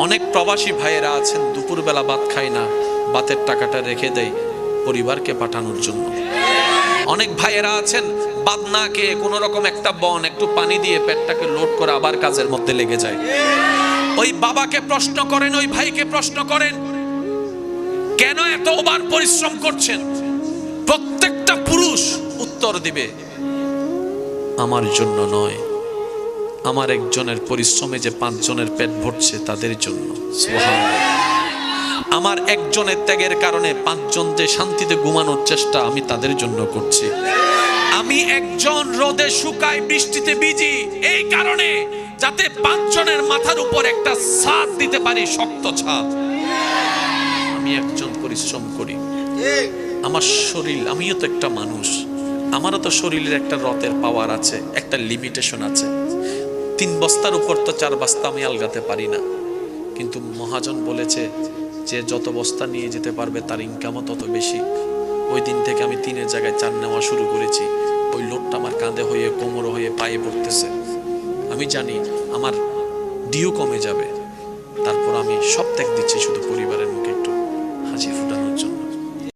অনেক প্রবাসী ভাইয়েরা আছেন দুপুরবেলা ভাত খায় না, ভাতের টাকাটা রেখে দেয় পরিবারকে পাঠানোর জন্য। অনেক ভাইয়েরা আছেন ভাত না খেয়ে কোনো রকম একটা বন একটু পানি দিয়ে পেটটাকে লোড করে আবার কাজের মধ্যে লেগে যায়। ওই বাবাকে প্রশ্ন করেন, ওই ভাইকে প্রশ্ন করেন, কেন এত ওভার পরিশ্রম করছেন? প্রত্যেকটা পুরুষ উত্তর দিবে, আমার জন্য নয়, আমার একজনের পরিশ্রমে যে 5 জনের পেট ভরছে তাদের জন্য। সুবহানাল্লাহ। আমার একজনের ত্যাগের কারণে 5 জন যে শান্তিতে ঘুমানোর চেষ্টা আমি তাদের জন্য করছি। আমি একজন রোদে শুকাই বৃষ্টিতে ভিজি এই কারণে যাতে 5 জনের মাথার উপর একটা ছাদ দিতে পারি, শক্ত ছাদ। আমি একজন পরিশ্রম করি, আমার শরীর, আমিও তো একটা মানুষ, আমারও তো শরীরের একটা রথের পাওয়ার আছে, একটা লিমিটেশন আছে। 3 বস্তার উপর তো 4 বস্তা আমি আলগাতে পারি না। কিন্তু মহাজন বলেছে যে যত বস্তা নিয়ে যেতে পারবে তার ইনকামও তত বেশি। ওই দিন থেকে আমি 3-এর জায়গায় 4 নেওয়া শুরু করেছি। ওই লোডটা আমার কাঁধে হয়ে, কোমর হয়ে, পায়ে পড়তেছে। আমি জানি আমার ডিউ কমে যাবে, তারপর আমি সব ত্যাগ দিচ্ছি শুধু পরিবারের মুখে একটু হাসি ফুটানোর জন্য।